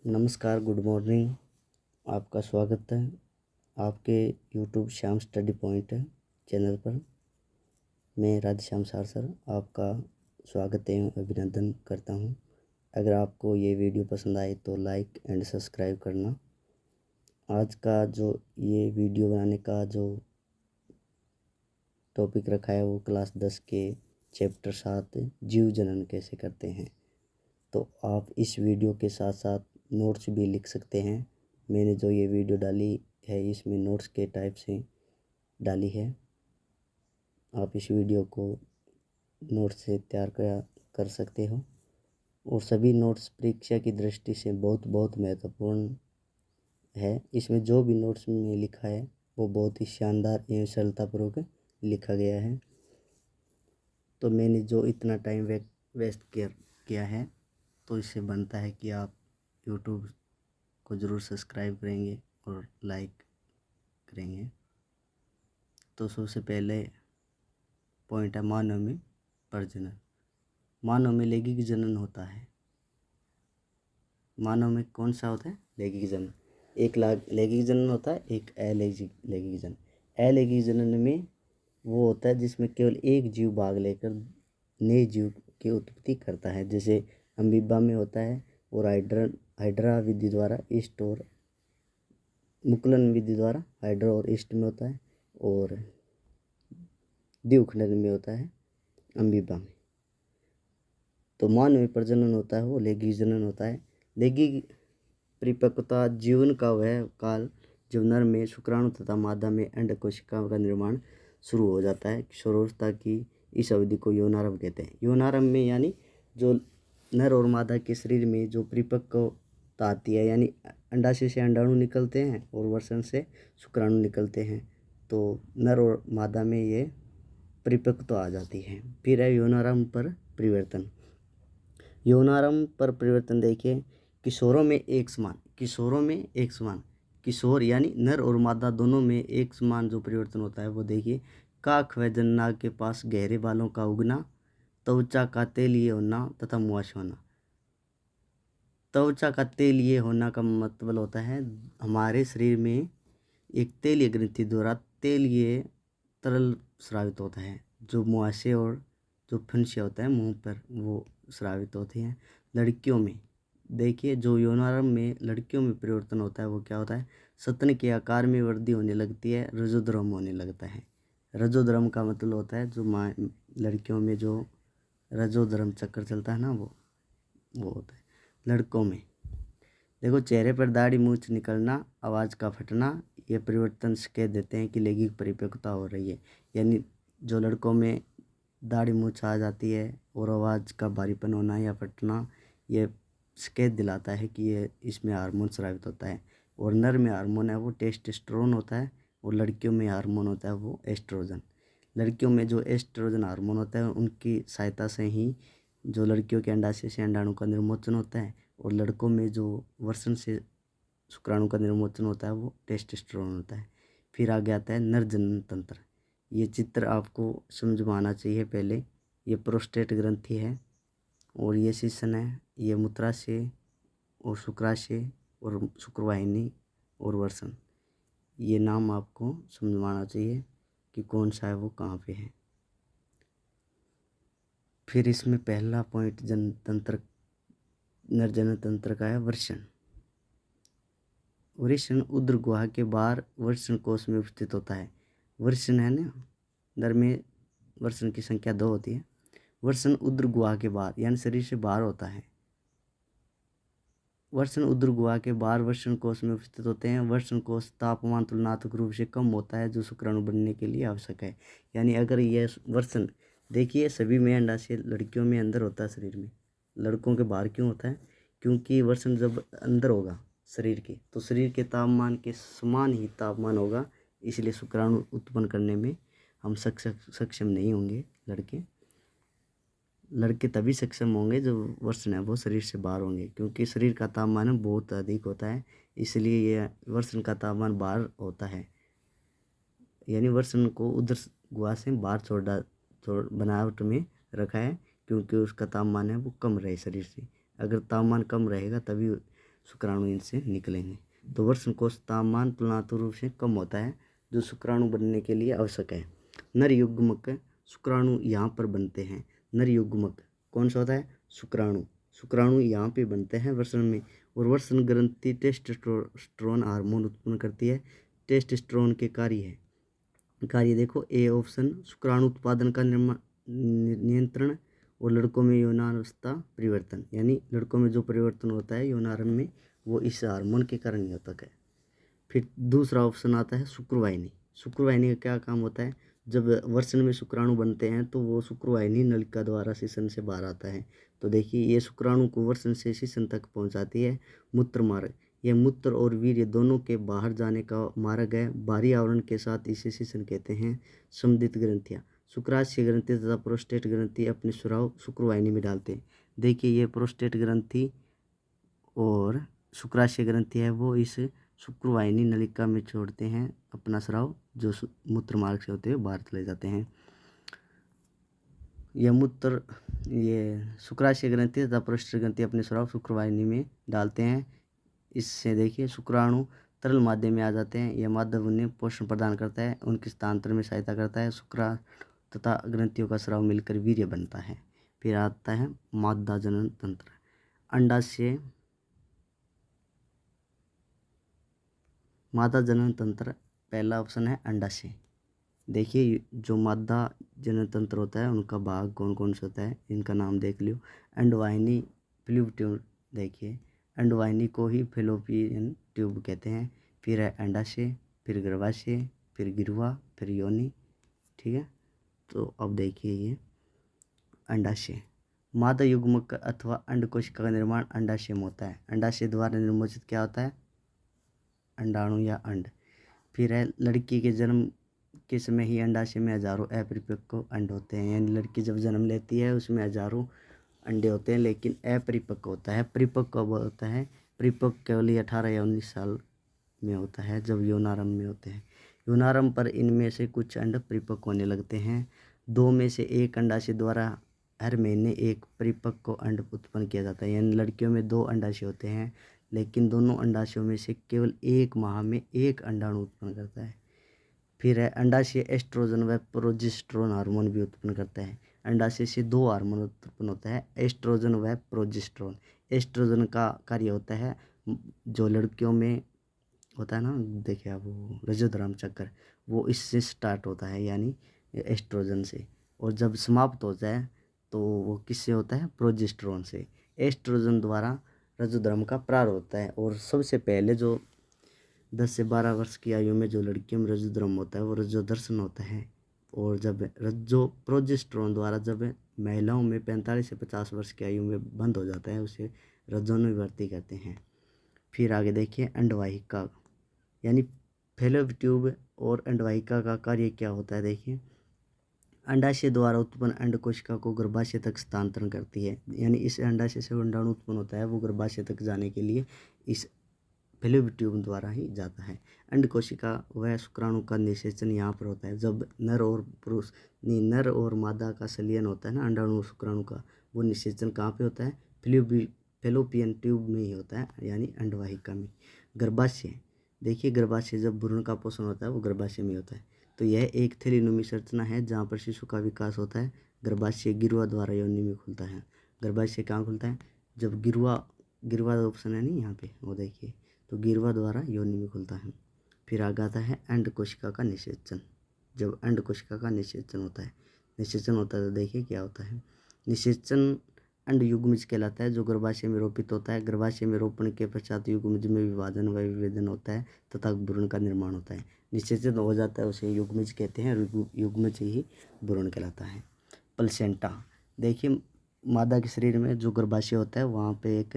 नमस्कार, good morning. आपका स्वागत है आपके YouTube Shyam study point channel पर। मैं राधेश्याम सार सर आपका स्वागत एवं अभिनंदन करता हूं। अगर आपको ये वीडियो पसंद आए तो लाइक एंड सब्सक्राइब करना। आज का जो ये वीडियो बनाने का जो टॉपिक रखा है वो क्लास 10 के चैप्टर 7 जीव जनन कैसे करते हैं। तो आप इस वीडियो के साथ साथ नोट्स भी लिख सकते हैं। मैंने जो ये वीडियो डाली है इसमें नोट्स के टाइप से डाली है। आप इस वीडियो को नोट्स से तैयार कर सकते हो और सभी नोट्स परीक्षा की दृष्टि से बहुत महत्वपूर्ण है। इसमें जो भी नोट्स में लिखा है वो बहुत ही शानदार एवं सरलतापूर्वक लिखा गया है। तो मैंने जो इतना टाइम वेस्ट किया है तो इससे बनता है कि आप यूट्यूब को ज़रूर सब्सक्राइब करेंगे और लाइक करेंगे। तो सबसे पहले पॉइंट है मानव में प्रजनन। मानव में लैंगिक जनन होता है। मानव में कौन सा होता है? लैंगिक जनन। एक लैंगिक जनन होता है, एक अलैंगिक जनन। अलैंगिक जनन में वो होता है जिसमें केवल एक जीव भाग लेकर नए जीव की उत्पत्ति करता है। जैसे अमीबा में होता है और हाइड्रा विधि द्वारा ईस्ट और मुकुलन विधि द्वारा हाइड्रा और ईस्ट में होता है और द्विखंडन में होता है अमीबा में। तो मानव में प्रजनन होता है वो लैंगिक जनन होता है। लैंगिक परिपक्वता जीवन का वह काल जब नर में शुक्राणु तथा मादा में अंड कोशिका का निर्माण शुरू हो जाता है। किशोरावस्था की इस अवधि को यौनारंभ कहते हैं। यौनारंभ में यानी जो नर और मादा के शरीर में जो परिपक्वता आती है, यानी अंडाशय से अंडाणु निकलते हैं और वृषण से शुक्राणु निकलते हैं। तो नर और मादा में ये परिपक्वता आ जाती है। फिर है यौनारंभ पर परिवर्तन। यौनारंभ पर परिवर्तन देखिए, किशोरों में एक समान किशोर यानी नर और मादा दोनों में एक समान जो परिवर्तन होता है वो देखिए, काख व जननाग के पास गहरे बालों का उगना, त्वचा का तेलीय होना तथा मुआशा होना। त्वचा का तेलीय होना का मतलब होता है हमारे शरीर में एक तेलीय ग्रंथि द्वारा तेलीय तरल स्रावित होता है। जो मुआशे और जो फुंसियाँ होता है मुंह पर वो स्रावित होती हैं। लड़कियों में देखिए, जो यौनारंभ में लड़कियों में परिवर्तन होता है वो क्या होता है, स्तन के आकार में वृद्धि होने लगती है, रजोद्रम होने लगता है। रजोद्रम का मतलब होता है जो लड़कियों में जो रजोद्रम चक्कर चलता है ना वो होता है। लड़कों में देखो, चेहरे पर दाढ़ी मूंछ निकलना, आवाज़ का फटना, ये परिवर्तन कह देते हैं कि लैंगिक परिपक्वता हो रही है। यानी जो लड़कों में दाढ़ी मूंछ आ जाती है और आवाज़ का भारीपन होना या फटना, ये संकेत दिलाता है कि ये इसमें हार्मोन स्रावित होता है। और नर में हार्मोन है वो टेस्टोस्टेरोन होता है और लड़कियों में हार्मोन होता है वो एस्ट्रोजन। लड़कियों में जो एस्ट्रोजन हार्मोन होता है उनकी सहायता से ही जो लड़कियों के अंडाशय से अंडाणु का निर्मोचन होता है और लड़कों में जो वृषण से शुक्राणु का निर्मोचन होता है वो टेस्टोस्टेरोन होता है। फिर आगे आता है नर जनन तंत्र। ये चित्र आपको समझ में आना चाहिए पहले। ये प्रोस्टेट ग्रंथि है और ये शिशन है, ये मूत्राशय और शुक्राशय और शुक्रवाहिनी और वृषण। ये नाम आपको समझ में आना चाहिए कि कौन सा है वो कहाँ पे है। फिर इसमें पहला पॉइंट जनतंत्र नर जनन तंत्र का है वृषण। वृषण उदर गुहा के बाहर वृषण कोश में उपस्थित होता है। वृषण है ना, नर में वृषण की संख्या 2 होती है। वृषण उदर गुहा के बाहर यानी शरीर से बाहर होता है। वृषण उदर गुहा के बाहर वृषण कोश में उपस्थित होते हैं। वृषण कोश तापमान तुलनात्मक रूप से कम होता है जो शुक्राणु बनने के लिए आवश्यक है। यानी अगर यह वृषण देखिए, सभी में अंडाशय लड़कियों में अंदर होता है शरीर में, लड़कों के बाहर क्यों होता है? क्योंकि वृषण जब अंदर होगा शरीर के तो शरीर के तापमान के समान ही तापमान होगा, इसलिए शुक्राणु उत्पन्न करने में हम सक्षम नहीं होंगे। लड़के तभी सक्षम होंगे जो वृषण है वो शरीर से बाहर होंगे, क्योंकि शरीर का तापमान बहुत अधिक होता है, इसलिए ये वृषण का तापमान बाहर होता है। यानी वृषण को उदर गुहा से बाहर बनावट में रखा है क्योंकि उसका तापमान है वो कम रहे शरीर से। अगर तापमान कम रहेगा तभी शुक्राणु इनसे निकलेंगे। तो वृषण कोश तापमान तुलनात्मक रूप से कम होता है, जो शुक्राणु बनने के लिए आवश्यक है। नर युग्मक शुक्राणु यहाँ पर बनते हैं। नर युग्मक कौन सा होता है? शुक्राणु। शुक्राणु यहाँ पे बनते हैं वृषण में। और वृषण ग्रंथि टेस्टोस्टेरोन हार्मोन उत्पन्न करती है। टेस्टोस्टेरोन के कार्य देखो, ए ऑप्शन शुक्राणु उत्पादन का नियंत्रण, और लड़कों में यौनावस्था परिवर्तन, यानी लड़कों में जो परिवर्तन होता है यौनारंभ में, वो इस हार्मोन के कारण ही होता है। फिर दूसरा ऑप्शन आता है शुक्रवाहिनी। शुक्रवाहिनी का क्या काम होता है? जब वृषण में शुक्राणु बनते हैं तो वो शुक्रवाहिनी नलिका द्वारा शिशन से बाहर आता है। तो देखिए, ये शुक्राणु को वृषण से शिशन तक पहुंचाती है। मूत्र मार्ग, यह मूत्र और वीर्य दोनों के बाहर जाने का मार्ग है। बाहरी आवरण के साथ इसे शिशन कहते हैं। संवधित ग्रंथियाँ, शुक्राशय ग्रंथि तथा प्रोस्टेट ग्रंथि अपने स्राव शुक्रवाहिनी में डालते हैं। देखिए, ये प्रोस्टेट ग्रंथि और शुक्राशय ग्रंथि है वो इस शुक्रवाहिनी नलिका में छोड़ते हैं अपना स्राव, जो मूत्र मार्ग से होते हुए बाहर चले जाते हैं। ये शुक्राशय ग्रंथि तथा प्रोस्टेट ग्रंथि अपने स्राव शुक्रवाहिनी में डालते हैं। इससे देखिए शुक्राणु तरल माध्यम में आ जाते हैं। यह माध्यम उन्हें पोषण प्रदान करता है, उनके स्थानांतरण में सहायता करता है। शुक्राणु तथा ग्रंथियों का स्राव मिलकर वीर्य बनता है। फिर आता है मादा जनन तंत्र। अंडाशय मादा जनन तंत्र, पहला ऑप्शन है अंडाशय। देखिए, जो मादा जनन तंत्र होता है उनका भाग कौन कौन सा होता है, इनका नाम देख लियो। अंडवाहिनी, फ्लूइड ट्यूब, देखिए अंडवाहिनी को ही फैलोपियन ट्यूब कहते हैं। फिर है अंडाशय, फिर गर्भाशय, फिर गिरुआ, फिर योनि। ठीक है, तो अब देखिए ये अंडाशय, मादा युग्मक अथवा अंडकोशिका का निर्माण अंडाशय में होता है। अंडाशय द्वारा निर्मोचित क्या होता है? अंडाणु या अंड। फिर है लड़की के जन्म के समय ही अंडाशय में हजारों अपरिपक्व अंड होते हैं, यानी लड़की जब जन्म लेती है उसमें हजारों अंडे होते हैं, लेकिन अपरिपक्व होता है। परिपक्व कब होता है? परिपक्व केवल 18 या 19 साल में होता है, जब यौनारंभ में होते हैं। यौनारंभ पर इनमें से कुछ अंड परिपक्व होने लगते हैं। 2 में से 1 अंडाशय द्वारा हर महीने एक परिपक्व अंड उत्पन्न किया जाता है, यानी लड़कियों में 2 अंडाशय होते हैं, लेकिन दोनों अंडाशयों में से केवल 1 माह में 1 अंडाणु उत्पन्न करता है। फिर है अंडाशय एस्ट्रोजन व प्रोजेस्टेरोन हार्मोन भी उत्पन्न करता है। अंडाशय से 2 हार्मोन उत्पन्न होता है, एस्ट्रोजन व प्रोजेस्टेरोन। एस्ट्रोजन का कार्य होता है, जो लड़कियों में होता है ना, देखिए आप, वो रजोधर्म चक्र, वो इससे स्टार्ट होता है, यानी एस्ट्रोजन से। और जब समाप्त हो जाए तो वो किससे होता है? प्रोजेस्टेरोन से। एस्ट्रोजन द्वारा रजोधर्म का प्रारंभ होता है। और सबसे पहले जो 10 से 12 वर्ष की आयु में जो लड़कियों में रजोधर्म होता है वो रजोदर्शन होता है। और जब प्रोजेस्टेरोन द्वारा जब महिलाओं में 45 से 50 वर्ष की आयु में बंद हो जाता है, उसे रजोनिवृत्ति कहते हैं। फिर आगे देखिए अंडवाहिका, यानी फैलोपियन ट्यूब और अंडवाहिका का कार्य क्या होता है। देखिए, अंडाशय द्वारा उत्पन्न अंडकोशिका को गर्भाशय तक स्थानांतरण करती है, यानी इस अंडाशय से अंडाणु उत्पन्न होता है वो गर्भाशय तक जाने के लिए इस फैलोपियन ट्यूब द्वारा ही जाता है। अंडकोशिका व शुक्राणु का निषेचन यहाँ पर होता है। जब नर और मादा का संलयन होता है ना, अंडाणु शुक्राणु का, वो निषेचन कहाँ पे होता है? फैलोपियन ट्यूब में ही होता है, यानी अंडवाहिका में। गर्भाशय, देखिए गर्भाशय जब भ्रूण का पोषण होता है वो गर्भाशय में होता है। तो यह एक थैलीनुमी संरचना है जहाँ पर शिशु का विकास होता है। गर्भाशय गिरुआ द्वारा योनि में खुलता है। गर्भाशय कहाँ खुलता है? जब गिरुआ ऑप्शन है नहीं यहाँ पे, वो देखिए, तो गिरुआ द्वारा योनि में खुलता है। फिर आगे आता है अंडकोशिका का निषेचन। जब अंडकोशिका का निषेचन होता है तो देखिए क्या होता है। निषेचन अंड युग्मज कहलाता है, जो गर्भाशय में रोपित होता है। गर्भाशय में रोपण के पश्चात युग्मज में विभाजन व विभेदन होता है तथा भ्रूण का निर्माण होता है। निषेचन हो जाता है उसे युग्मज कहते हैं, युग्मज ही भ्रूण कहलाता है। प्लेसेंटा, देखिए मादा के शरीर में जो गर्भाशय होता है वहाँ पे एक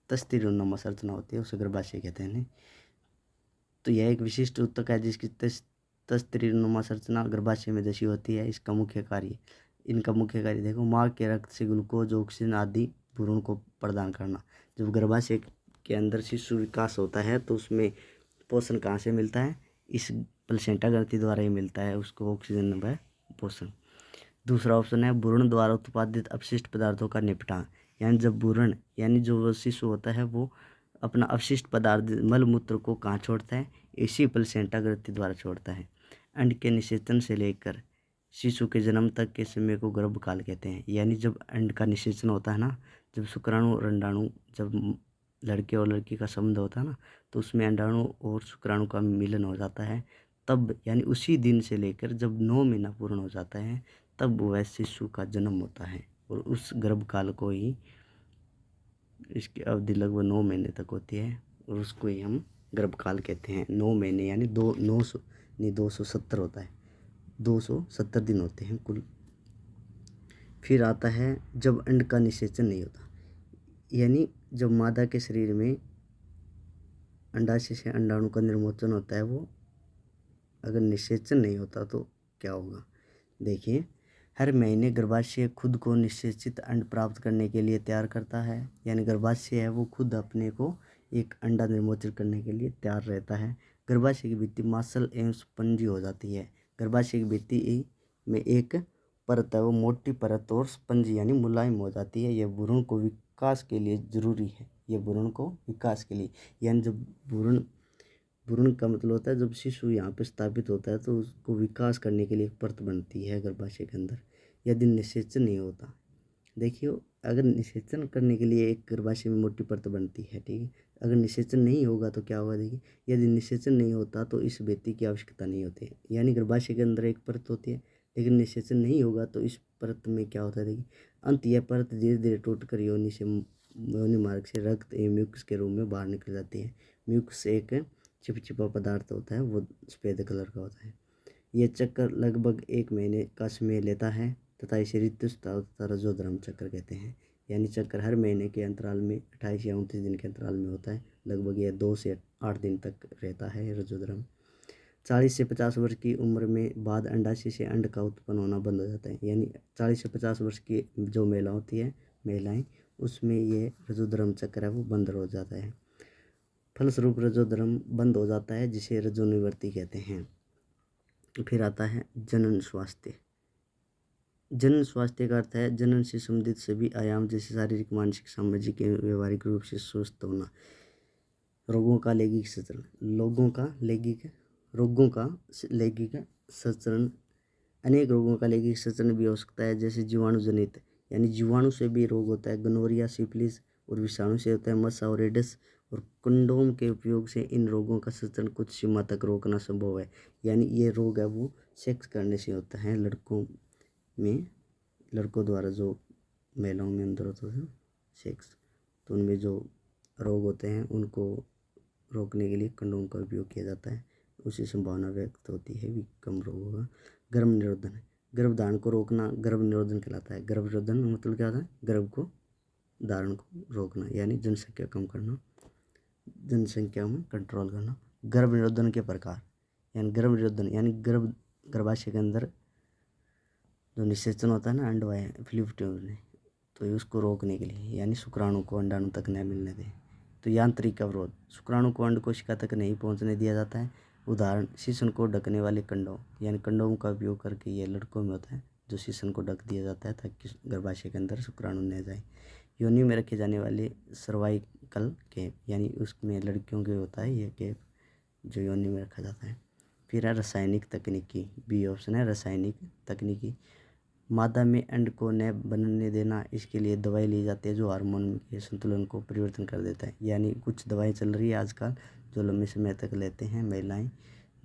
तस्तिरुनुमा संरचना होती है, उसे गर्भाशय कहते हैं। तो यह एक विशिष्ट ऊतक है जिसकी तस्तिरुनुमा संरचना गर्भाशय में दशी होती है। इनका मुख्य कार्य देखो, माँ के रक्त से ग्लूकोज, ऑक्सीजन आदि भ्रूण को प्रदान करना। जब गर्भाशय के अंदर शिशु विकास होता है तो उसमें पोषण कहाँ से मिलता है? इस प्लेसेंटा ग्रंथि द्वारा ही मिलता है उसको ऑक्सीजन व पोषण। दूसरा ऑप्शन है भ्रूण द्वारा उत्पादित अपशिष्ट पदार्थों का निपटान, यानी जब भ्रूण, यानी जो शिशु होता है वो अपना अवशिष्ट पदार्थ मल मूत्र को कहाँ छोड़ता है? इसी प्लेसेंटा ग्रंथि द्वारा छोड़ता है। अंड के निषेचन से लेकर शिशु के जन्म तक के समय को गर्भकाल कहते हैं। यानी जब अंड का निषेचन होता है ना, जब शुक्राणु और अंडाणु, जब लड़के और लड़की का संबंध होता है ना, तो उसमें अंडाणु और शुक्राणु का मिलन हो जाता है, तब यानी उसी दिन से लेकर जब 9 महीना पूर्ण हो जाता है तब वह शिशु का जन्म होता है। और उस गर्भकाल को ही, इसकी अवधि लगभग 9 महीने तक होती है और उसको ही हम गर्भकाल कहते हैं। 9 महीने यानी 270 होता है, 270 दिन होते हैं कुल। फिर आता है जब अंड का निषेचन नहीं होता, यानी जब मादा के शरीर में अंडाशय से अंडाणु का निर्मोचन होता है, वो अगर निषेचन नहीं होता तो क्या होगा? देखिए, हर महीने गर्भाशय खुद को निषेचित अंड प्राप्त करने के लिए तैयार करता है। यानी गर्भाशय है वो खुद अपने को एक अंडा निर्मोचित करने के लिए तैयार रहता है। गर्भाशय की भित्ति मांसल एवं स्पंजी हो जाती है। गर्भाशय की भित्ति में एक परत है वो मोटी परत और स्पंजी यानी मुलायम हो जाती है। यह भ्रूण को विकास के लिए जरूरी है। यह भ्रूण को विकास के लिए, यानी जब भ्रूण का मतलब होता है जब शिशु यहाँ पे स्थापित होता है तो उसको विकास करने के लिए एक परत बनती है गर्भाशय के अंदर। यदि निषेचन नहीं होता, देखिए अगर निषेचन करने के लिए एक गर्भाशय में मोटी परत बनती है, ठीक है, अगर निषेचन नहीं होगा तो क्या होगा? देखिए, यदि निषेचन नहीं होता तो इस भित्ति की आवश्यकता नहीं होती है। यानी गर्भाशय के अंदर एक परत होती है, लेकिन निषेचन नहीं होगा तो इस परत में क्या होता है? देखिए, अंत यह परत धीरे धीरे टूटकर योनि मार्ग से रक्त एवं म्यूकस के रूप में बाहर निकल जाती है। म्यूकस एक चिपचिपा पदार्थ होता है, वो सफ़ेद कलर का होता है। यह चक्र लगभग 1 महीने का समय लेता है तथा इसे ऋतुस्राव तथा रजोधर्म चक्र कहते हैं। यानी चक्र हर महीने के अंतराल में 28 या 29 दिन के अंतराल में होता है। लगभग यह 2 से 8 दिन तक रहता है रजोधर्म। 40 से 50 वर्ष की उम्र में बाद अंडाशय से अंड का उत्पन्न होना बंद हो जाता है। यानी 40 से 50 वर्ष की जो महिला होती है, महिलाएं, उसमें ये रजोधर्म चक्र है वो बंद हो जाता है। फलस्वरूप रजोधर्म बंद हो जाता है, जिसे रजोनिवृत्ति कहते हैं। फिर आता है जनन स्वास्थ्य। जनन स्वास्थ्य का अर्थ है जनन से संबंधित सभी आयाम जैसे शारीरिक, मानसिक, सामाजिक एवं व्यवहारिक रूप से स्वस्थ होना। रोगों का लैंगिक संचरण, रोगों का लैंगिक संचरण, अनेक रोगों का लैंगिक संचरण भी हो सकता है, जैसे जीवाणु जनित, यानी जीवाणु से भी रोग होता है, गनोरिया, सिफिलिस, और विषाणु से होता है मसा और एडिस। और कंडोम के उपयोग से इन रोगों का संचरण कुछ सीमा तक रोकना संभव है। यानी ये रोग है वो सेक्स करने से होता है, लड़कों द्वारा जो महिलाओं में अंदर होता है सेक्स, तो उनमें जो रोग होते हैं उनको रोकने के लिए कंडोम का उपयोग किया जाता है। उसी संभावना व्यक्त होती है भी कम रोग होगा। गर्भ निरोधन, गर्भधारण को रोकना गर्भ निरोधन कहलाता है। गर्भ निरोधन मतलब क्या होता है? गर्भ को धारण को रोकना, यानी जनसंख्या कम करना, जनसंख्या में कंट्रोल करना। गर्भ निरोधन के प्रकार, यानी गर्भ निरोधन यानी गर्भाशय के अंदर जो निषेचन होता है ना अंडवाय फिलिप्टियम ने, तो ये उसको रोकने के लिए, यानी शुक्राणु को अंडाणु तक न मिलने दें। तो यांत्रिक अवरोध, शुक्राणु को अंड कोशिका तक नहीं पहुंचने दिया जाता है। उदाहरण, शीशन को ढकने वाले कंडोम, यानी कंडोम का उपयोग करके ये लड़कों में होता है, जो शीशन को ढक दिया जाता है ताकि गर्भाशय के अंदर शुक्राणु न जाए। योनि में रखे जाने वाले सर्वाइकल कैप, यानी उसमें लड़कियों के होता है ये कैप जो योनि में रखा जाता है। फिर है रासायनिक तकनीकी, बी ऑप्शन है रासायनिक तकनीकी। मादा में अंड को न बनने देना, इसके लिए दवाई ली जाती है जो हार्मोन के संतुलन को परिवर्तन कर देता है। यानी कुछ दवाई चल रही है आजकल जो लंबे समय तक लेते हैं महिलाएं,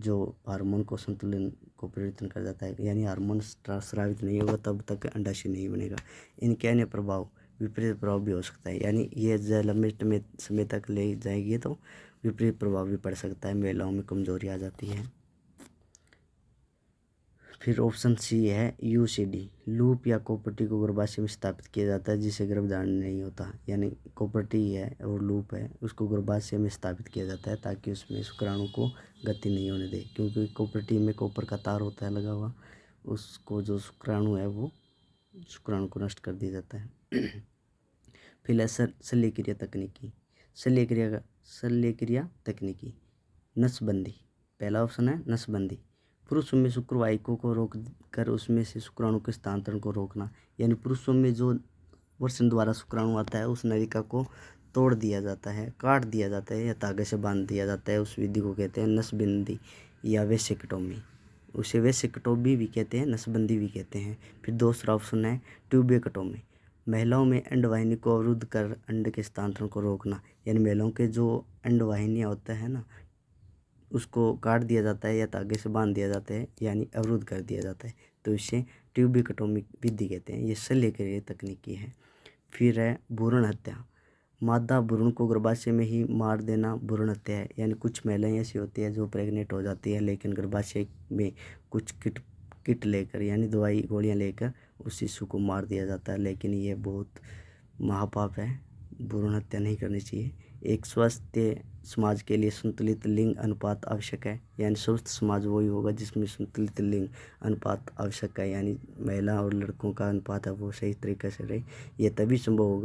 जो हार्मोन को संतुलन को परिवर्तन कर देता है। यानी हार्मोन स्रावित नहीं होगा तब तक अंडाशय नहीं बनेगा। इनके अन्य प्रभाव, विपरीत प्रभाव भी हो सकता है, यानी ये लंबे समय तक ले जाएगी तो विपरीत प्रभाव भी पड़ सकता है, महिलाओं में कमजोरी आ जाती है। फिर ऑप्शन सी है यूसीडी, लूप या कोपर्टी को गर्भाशय में स्थापित किया जाता है जिससे गर्भधारण नहीं होता। यानी कोपर्टी है और लूप है, उसको गर्भाशय में स्थापित किया जाता है ताकि उसमें शुक्राणु को गति नहीं होने दे, क्योंकि कोपर्टी में कॉपर का तार होता है लगा हुआ, उसको जो शुक्राणु है वो शुक्राणु को नष्ट कर दिया जाता है। फिर है शल्यक्रिया तकनीकी, शल्यक्रिया तकनीकी, नसबंदी, पहला ऑप्शन है नसबंदी। पुरुषों में शुक्रवाहिकों को रोक कर उसमें से शुक्राणु के स्थानांतरण को रोकना, यानी पुरुषों में जो वर्षण द्वारा शुक्राणु आता है उस नलिका को तोड़ दिया जाता है, काट दिया जाता है या धागे से बांध दिया जाता है। उस विधि को कहते हैं नसबंदी या वेसिक्टोमी। उसे वेसिक्टोमी भी कहते हैं, नसबंदी भी कहते हैं। फिर दूसरा ऑप्शन है ट्यूबेक्टोमी। महिलाओं में अंडवाहिनी को अवरुद्ध कर अंड के स्थानांतरण को रोकना, यानी महिलाओं के जो अंडवाहिनियाँ होता है ना, उसको काट दिया जाता है या धागे से बांध दिया जाता है, यानी अवरुद्ध कर दिया जाता है, तो इसे ट्यूबेक्टोमी विधि कहते हैं। ये शल्य क्रिया तकनीकी है। फिर है भ्रूण हत्या। मादा भ्रूण को गर्भाशय में ही मार देना भ्रूण हत्या है। यानी कुछ महिलाएं ऐसी होती है जो प्रेग्नेंट हो जाती है, लेकिन गर्भाशय में कुछ किट लेकर यानी दवाई गोलियां लेकर उस शिशु को मार दिया जाता है, लेकिन ये बहुत महापाप है। भ्रूण हत्या नहीं करनी चाहिए। एक स्वस्थ समाज के लिए संतुलित लिंग अनुपात आवश्यक है, यानी स्वस्थ समाज वही होगा जिसमें संतुलित लिंग अनुपात आवश्यक है, यानी महिला और लड़कों का अनुपात है वो सही तरीके से रहे। ये तभी संभव होगा